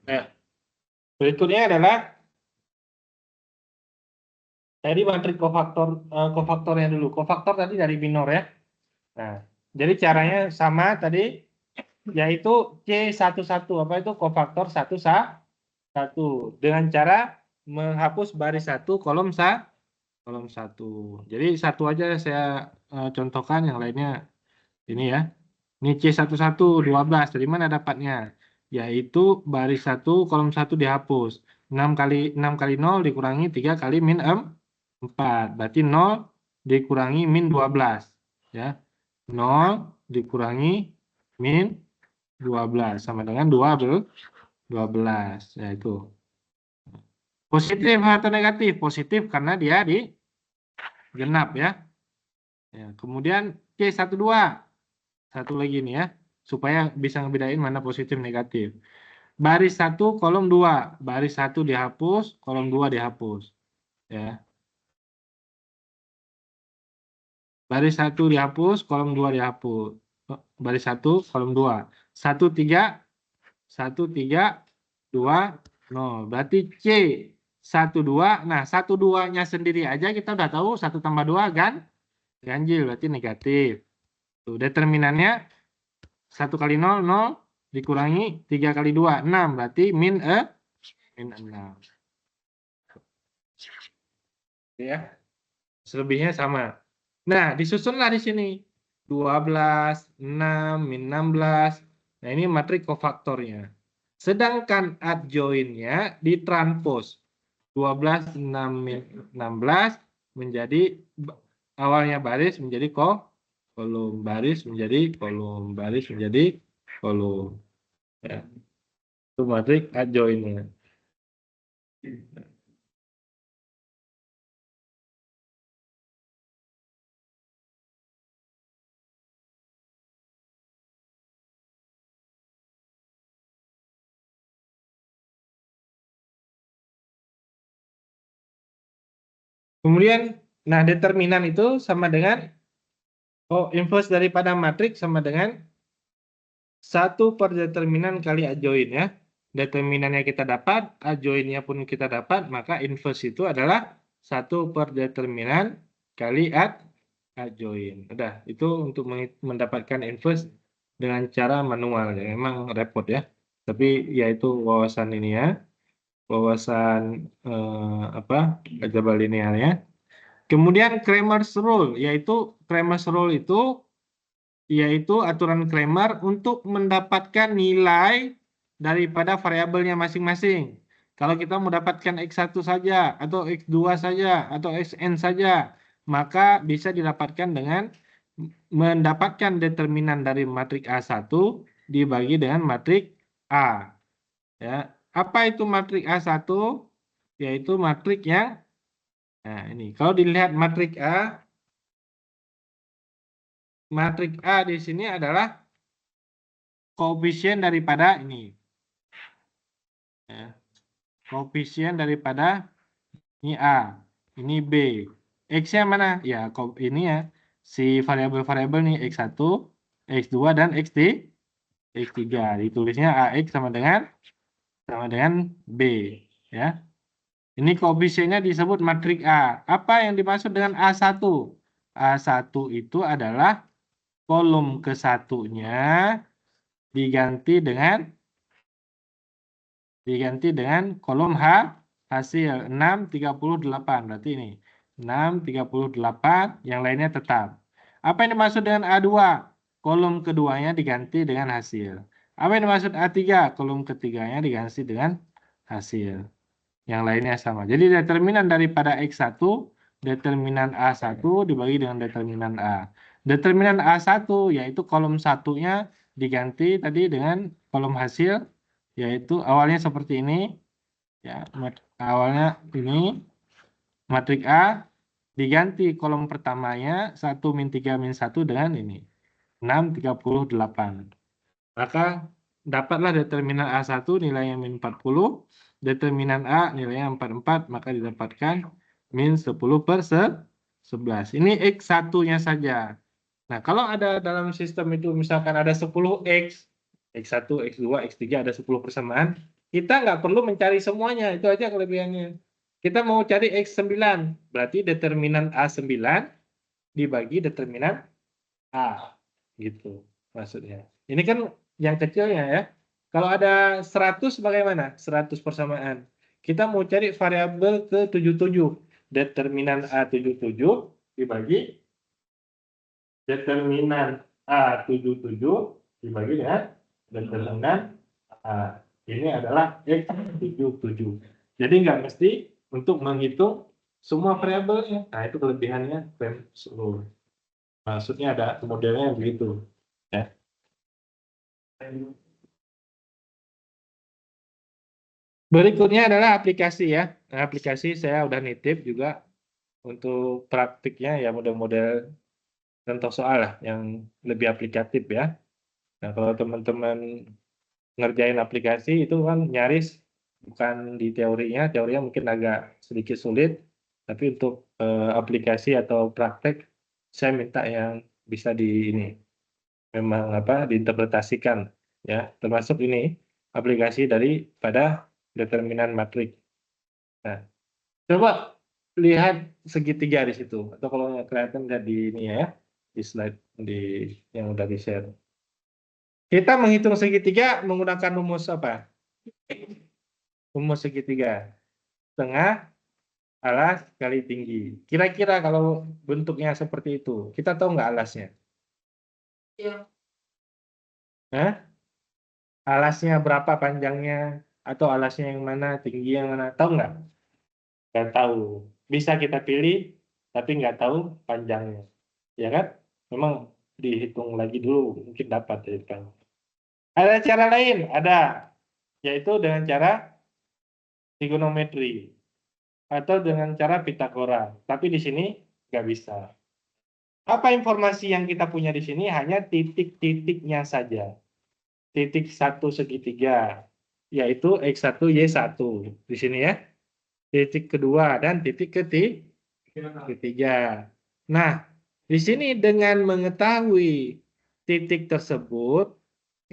Nah, berikutnya adalah tadi matrik kofaktornya dulu. Kofaktor tadi dari binor ya. Nah, jadi caranya sama tadi, yaitu C11. Apa itu kofaktor 1 dengan cara menghapus baris 1 kolom 1. Jadi satu aja saya contohkan, yang lainnya ini ya. Ini C11 12. Dari mana dapatnya? Yaitu baris 1 kolom 1 dihapus. 6 kali 0 dikurangi 3 kali min 4. Berarti 0 dikurangi min 12. Ya. 0 dikurangi min 12 sama dengan 12. Ya itu. Positif atau negatif? Positif karena dia di genap ya. Ya, kemudian C12. Satu lagi nih ya, supaya bisa ngebedain mana positif negatif. Baris 1 kolom 2. Baris 1 dihapus, kolom 2 dihapus. Ya. Baris 1 dihapus, kolom 2 dihapus. Baris 1 kolom 2. 1 3 1 3 2 0. Berarti C 1 2. Nah, 1 2-nya sendiri aja kita udah tahu 1 tambah 2 kan ganjil, berarti negatif. Tuh, determinannya 1 kali 0 0 dikurangi 3 kali 2 6, berarti min 6. Ya. Selebihnya sama. Nah, disusunlah di sini 12 6 min 16. Nah, ini matrik kofaktornya. Sedangkan adjointnya ditranspos 12 6 min 16 menjadi awalnya baris menjadi kolom, baris menjadi kolom, baris menjadi kolom. Ya. Itu matrik adjointnya. Kemudian, nah determinan itu sama dengan inverse daripada matrik sama dengan 1 per determinan kali adjoint ya. Determinannya kita dapat, adjointnya pun kita dapat, maka inverse itu adalah 1 per determinan kali adjoint. Udah, itu untuk mendapatkan inverse dengan cara manual ya. Memang repot ya. Tapi ya itu wawasan ini ya. Wawasan aljabar linear ya. Kemudian Cramer's rule, yaitu aturan Cramer untuk mendapatkan nilai daripada variabelnya masing-masing. Kalau kita mendapatkan X1 saja, atau X2 saja, atau Xn saja, maka bisa didapatkan dengan mendapatkan determinan dari matrik A1 dibagi dengan matrik A. Ya. Apa itu matrik A1? Yaitu matrik yang, nah ini, kalau dilihat matrik A, matrik A di sini adalah koefisien daripada ini. Ya. Koefisien daripada ini A, ini B. X-nya mana? Ya, ini ya. Si variabel-variabel nih X1, X2 dan X3. Ditulisnya AX sama dengan B, ya. Ini koefisiennya disebut matrik A. Apa yang dimaksud dengan A1? A1 itu adalah kolom ke-1-nya diganti dengan kolom hasil 638. Berarti ini 638, yang lainnya tetap. Apa yang dimaksud dengan A2? Kolom keduanya diganti dengan hasil. Apa yang dimaksud A3? Kolom ketiganya diganti dengan hasil. Yang lainnya sama. Jadi determinan daripada X1, determinan A1 dibagi dengan determinan A. Determinan A1 yaitu kolom satunya diganti tadi dengan kolom hasil, yaitu awalnya seperti ini. Ya, awalnya ini matrik A diganti kolom pertamanya 1 min 3 min 1 dengan ini 638. Maka dapatlah determinan A1 nilainya min 40, determinan A nilainya 44, maka didapatkan min 10/11. Ini X1-nya saja. Nah, kalau ada dalam sistem itu misalkan ada 10X, X1, X2, X3 ada 10 persamaan, kita nggak perlu mencari semuanya, itu aja kelebihannya. Kita mau cari X9, berarti determinan A9 dibagi determinan A, gitu maksudnya. Ini kan yang kecilnya ya. Kalau ada 100 bagaimana? 100 persamaan. Kita mau cari variabel ke-77. Determinan A77 dibagi determinan A77 dibagi dengan determinan A. Ini adalah X77. Jadi nggak mesti untuk menghitung semua variabelnya. Nah, itu kelebihannya rem seluruh. Maksudnya ada modelnya begitu. Ya. Berikutnya adalah aplikasi ya. Nah, aplikasi saya udah nitip juga untuk praktiknya ya model-model contoh soal lah yang lebih aplikatif ya. Nah, kalau teman-teman ngerjain aplikasi itu kan nyaris bukan di teorinya mungkin agak sedikit sulit, tapi untuk aplikasi atau praktek saya minta yang bisa memang diinterpretasikan ya, termasuk ini aplikasi daripada determinan matrik. Nah, coba lihat segitiga di situ, atau kalau nggak kelihatan lihat di ini ya, di slide yang udah di share. Kita menghitung segitiga menggunakan rumus apa? Rumus segitiga. Tengah alas kali tinggi. Kira-kira kalau bentuknya seperti itu, kita tahu nggak alasnya? Iya. Hah? Alasnya berapa panjangnya? Atau alasnya yang mana? Tinggi yang mana? Tahu nggak? Nggak tahu. Bisa kita pilih, tapi nggak tahu panjangnya. Ya kan? Memang dihitung lagi dulu, mungkin dapat ya kan. Ada cara lain? Ada. Yaitu dengan cara trigonometri. Atau dengan cara Pitagora. Tapi di sini nggak bisa. Apa informasi yang kita punya di sini? Hanya titik-titiknya saja. Titik satu segitiga, yaitu X1, Y1. Di sini ya. Titik kedua dan titik ketiga. Nah, di sini dengan mengetahui titik tersebut,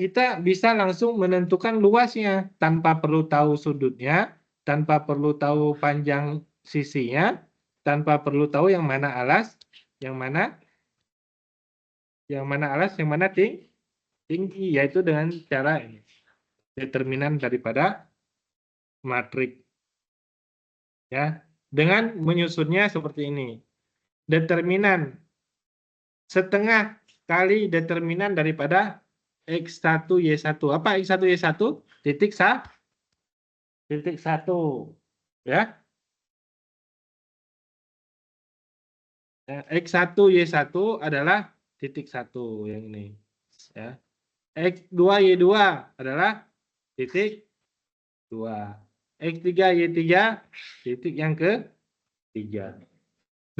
kita bisa langsung menentukan luasnya tanpa perlu tahu sudutnya, tanpa perlu tahu panjang sisinya, tanpa perlu tahu yang mana alas, yang mana alas, yang mana tinggi, yaitu dengan cara ini. Determinan daripada matrik. Ya, dengan menyusunnya seperti ini. Determinan setengah kali determinan daripada X1 Y1. Apa X1 Y1? Titik 1. Ya. X1 Y1 adalah titik 1 yang ini. Ya. X2 Y2 adalah titik 2. X3 Y3 titik yang ketiga.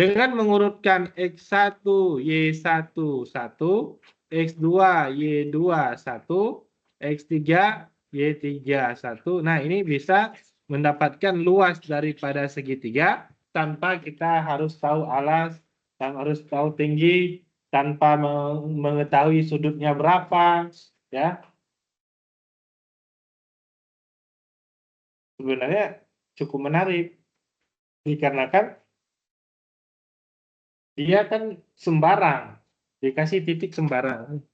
Dengan mengurutkan X1, Y1, 1, X2, Y2, 1, X3, Y3, 1. Nah, ini bisa mendapatkan luas daripada segitiga tanpa kita harus tahu alas, dan harus tahu tinggi, tanpa mengetahui sudutnya berapa, ya. Sebenarnya cukup menarik, dikarenakan dia kan sembarang, dikasih titik sembarang.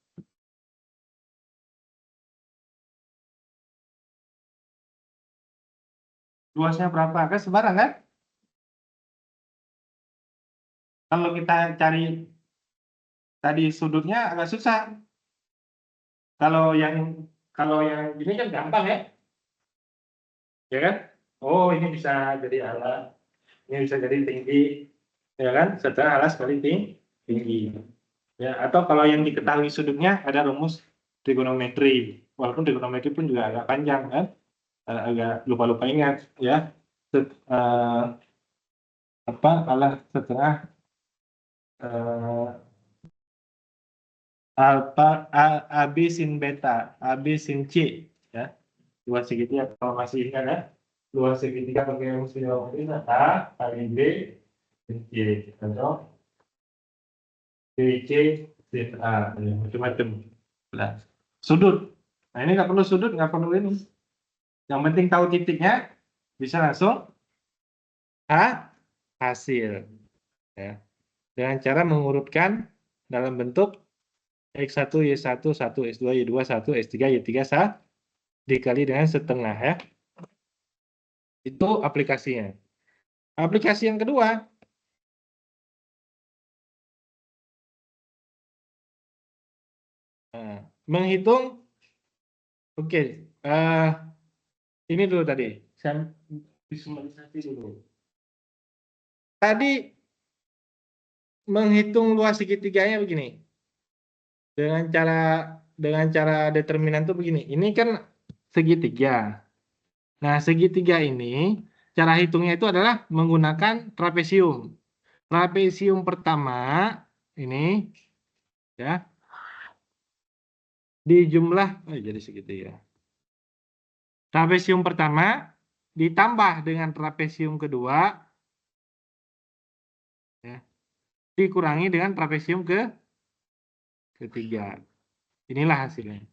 Luasnya berapa? Kan sembarang kan? Kalau kita cari tadi sudutnya agak susah. Kalau yang ini kan gampang ya, ya kan? Oh, ini bisa jadi alas, ini bisa jadi tinggi, ya kan? Setelah alas kali tinggi. Ya, atau kalau yang diketahui sudutnya ada rumus trigonometri. Walaupun trigonometri pun juga agak panjang kan, agak lupa-lupa ingat ya. Apa alas setengah alfa AB sin beta, AB sin C, ya. Luas segitiga kalau masih ingat ya. Luas segitiga pakai rumus trigonometri A kali B sin C atau BC sin A, ya, macam-macam. Nah, sudut. Nah, ini nggak perlu sudut, nggak perlu ini. Yang penting tahu titiknya, bisa langsung hasil. Ya. Dengan cara mengurutkan dalam bentuk X1, Y1, 1, X2, Y2, 1, X3, Y3, 1 dikali dengan setengah ya. Itu aplikasinya. Aplikasi yang kedua, menghitung, oke, ini dulu tadi, saya visualisasi dulu. Tadi menghitung luas segitiganya begini, dengan cara determinan itu begini. Ini kan segitiga. Nah, segitiga ini cara hitungnya itu adalah menggunakan trapesium. Trapesium pertama ini ya di jumlah jadi segitiga. Trapesium pertama ditambah dengan trapesium kedua ya, dikurangi dengan trapesium ketiga. Inilah hasilnya.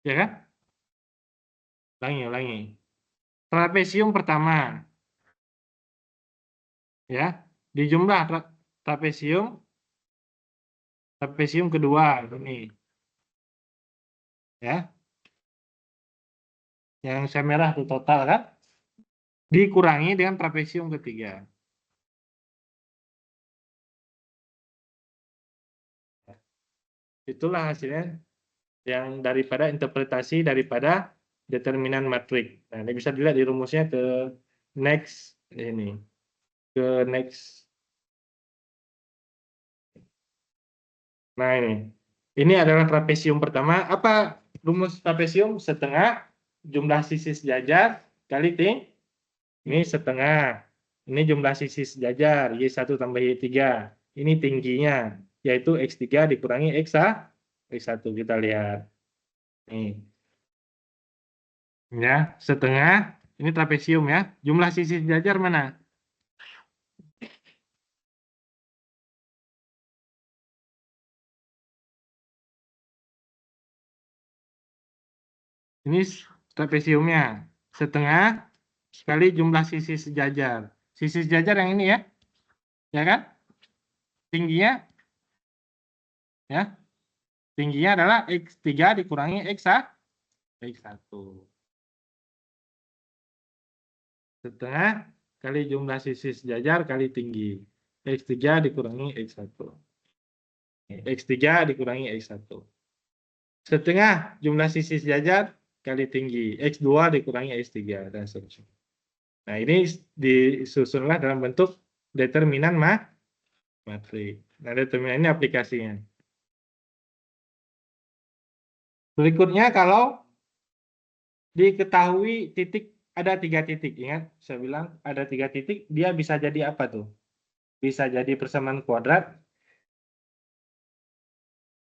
Ya kan? Ulangi. Trapesium pertama ya, dijumlah trapesium kedua ini. Ya. Yang saya merah itu total kan? Dikurangi dengan trapesium ketiga. Itulah hasilnya yang daripada interpretasi daripada determinan matrik. Nah, ini bisa dilihat di rumusnya ke next ini. Ke next. Nah, ini. Ini adalah trapesium pertama. Apa rumus trapesium? Setengah jumlah sisi sejajar kali ini setengah. Ini jumlah sisi sejajar, Y1 tambah Y3. Ini tingginya, yaitu X3 dikurangi X1. Kita lihat. Nih. Ya, setengah. Ini trapesium ya. Jumlah sisi sejajar mana? Ini trapesiumnya. Setengah kali jumlah sisi sejajar. Sisi sejajar yang ini ya. Ya kan? Tingginya ya. Tingginya adalah X3 dikurangi X1. Setengah kali jumlah sisi sejajar kali tinggi. X3 dikurangi X1. X3 dikurangi X1. Setengah jumlah sisi sejajar kali tinggi. X2 dikurangi X3 dan seterusnya. Nah, ini disusunlah dalam bentuk determinan matrik. Nah, determinan ini aplikasinya. Berikutnya kalau diketahui titik ada 3 titik, ingat saya bilang ada 3 titik, dia bisa jadi apa tuh? Bisa jadi persamaan kuadrat,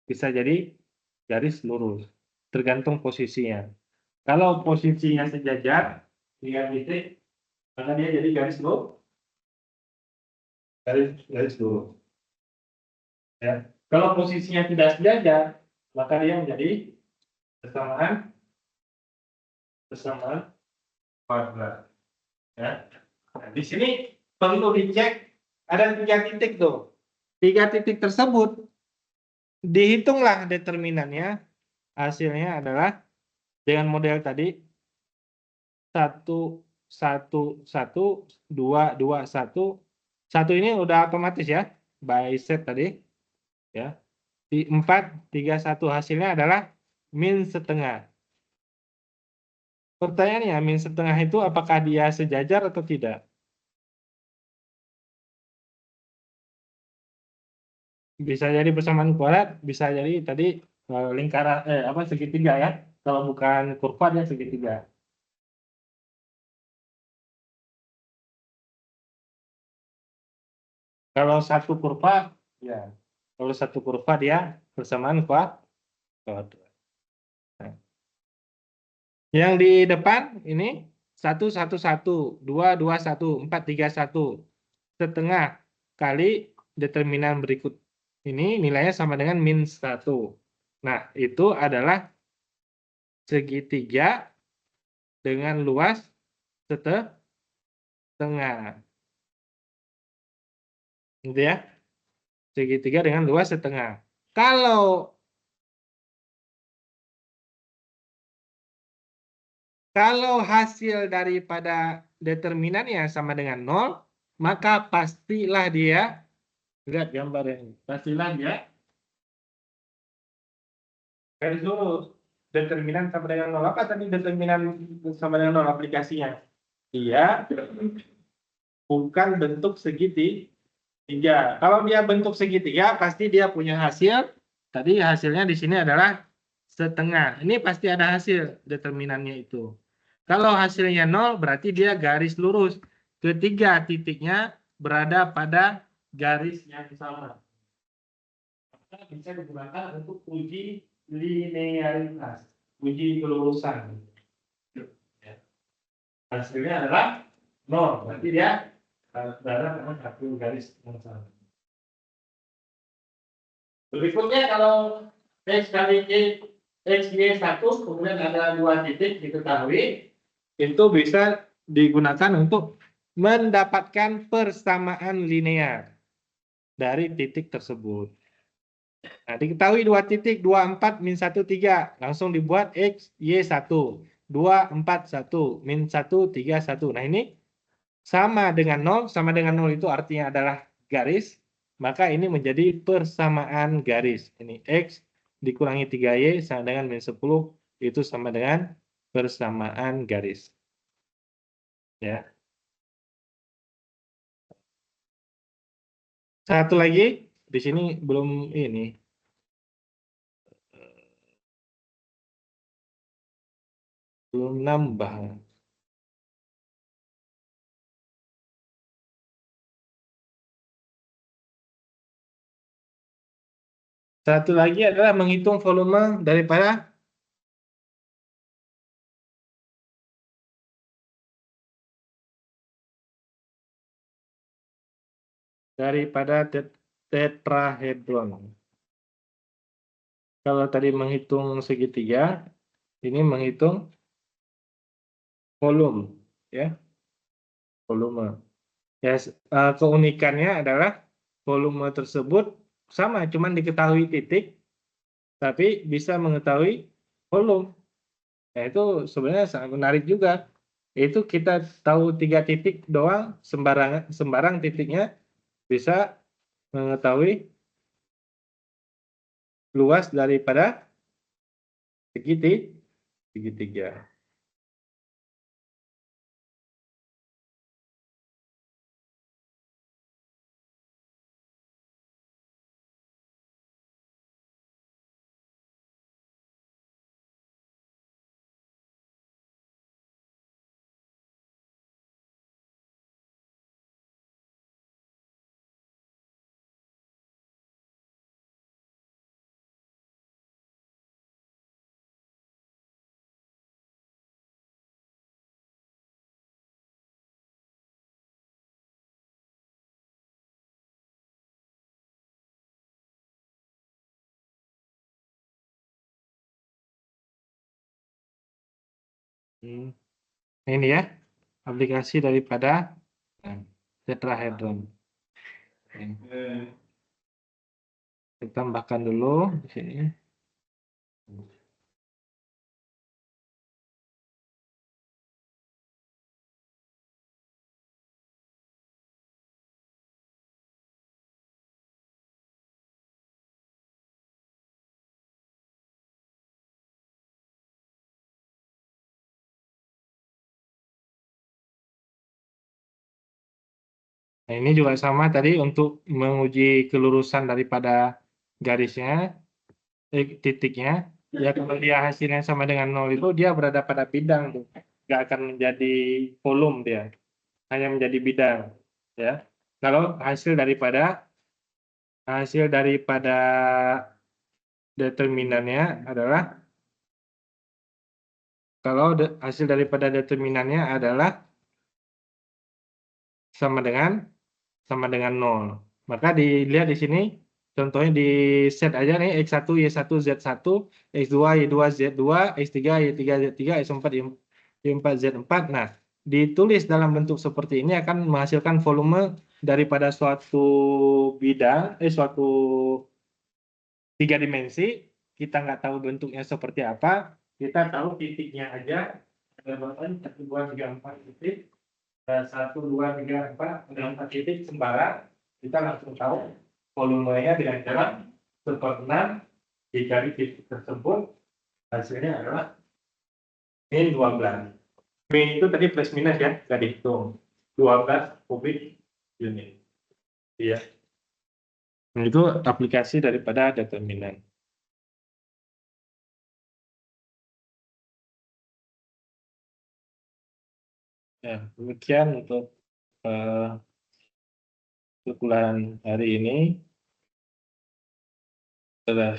bisa jadi garis lurus, tergantung posisinya. Kalau posisinya sejajar, 3 titik, maka dia jadi garis lurus. Garis lurus. Ya. Kalau posisinya tidak sejajar, maka dia menjadi persamaan kuadrat. Ya. Nah, di sini perlu dicek ada 3 titik tuh. 3 titik tersebut dihitunglah determinannya. Hasilnya adalah dengan model tadi 1 1 1 2 2 1. 1 ini udah otomatis ya, by set tadi ya. Di 4 3 1 hasilnya adalah min setengah. Pertanyaannya min setengah itu apakah dia sejajar atau tidak? Bisa jadi persamaan kuadrat, bisa jadi tadi lingkaran segitiga ya. Kalau bukan kurva dia segitiga. Kalau satu kurva ya, kalau satu kurva dia persamaan kuadrat. Nah, yang di depan ini 1 1 1, 2 2 1, 4 3 1 setengah kali determinan berikut ini nilainya sama dengan min 1. Nah, itu adalah segitiga dengan luas setengah. Gitu ya. Segitiga dengan luas setengah. Kalau hasil daripada determinannya sama dengan 0, maka pastilah dia, lihat gambar ini, pastilah dia garis lurus. Determinan sama dengan 0. Apa tadi determinan sama dengan 0 aplikasinya? Dia bukan bentuk segitiga. Kalau dia bentuk segitiga, pasti dia punya hasil. Tadi hasilnya di sini adalah setengah. Ini pasti ada hasil determinannya itu. Kalau hasilnya 0, berarti dia garis lurus. Ketiga titiknya berada pada garis yang sama. Maka bisa digunakan untuk uji linearitas, uji kelurusan. Ya. Hasilnya adalah 0, berarti dia berada pada satu garis yang sama. Berikutnya kalau X kali X, Y 1, kemudian ada 2 titik diketahui, itu bisa digunakan untuk mendapatkan persamaan linear dari titik tersebut. Nah, diketahui 2 titik, 2 4 min 1 3, langsung dibuat X Y 1, 2 4 1 min 1 3 1. Nah, ini sama dengan 0, sama dengan 0 itu artinya adalah garis, maka ini menjadi persamaan garis. Ini X dikurangi 3Y sama dengan min 10, itu sama dengan persamaan garis. Ya. Satu lagi, di sini belum ini. Belum nambah. Satu lagi adalah menghitung volume daripada tetrahedron. Kalau tadi menghitung segitiga, ini menghitung volume, ya, volume. Ya, keunikannya adalah volume tersebut sama, cuman diketahui titik, tapi bisa mengetahui volume. Nah, itu sebenarnya sangat menarik juga. Itu kita tahu 3 titik doang, sembarang titiknya bisa mengetahui luas daripada segitiga. Ini ya, aplikasi daripada tetrahedron. Kita tambahkan dulu di sini. Nah, ini juga sama tadi untuk menguji kelurusan daripada garisnya, titiknya. Ya kalau dia hasilnya sama dengan 0 itu dia berada pada bidang tuh. Nggak akan menjadi volume dia, hanya menjadi bidang. Ya. Kalau hasil daripada determinannya adalah hasil daripada determinannya adalah sama dengan 0. Maka dilihat di sini contohnya di set aja nih X1 Y1 Z1, X2 Y2 Z2, X3 Y3 Z3, X4 Y4 Z4. Nah, ditulis dalam bentuk seperti ini akan menghasilkan volume daripada suatu bidang, suatu 3 dimensi. Kita nggak tahu bentuknya seperti apa, kita tahu titiknya aja. Ada 1, 2, 3, 4 titik. 1, 2, 3, 4, ada 4 titik sembarang. Kita langsung tahu volumenya dengan cara seperenam dikali titik tersebut, hasilnya adalah min 12. Min itu tadi plus minus ya, nggak dihitung. 12 kubik unit. Iya. Nah, itu aplikasi daripada determinan. Ya, demikian untuk perkuliahan hari ini. Sudah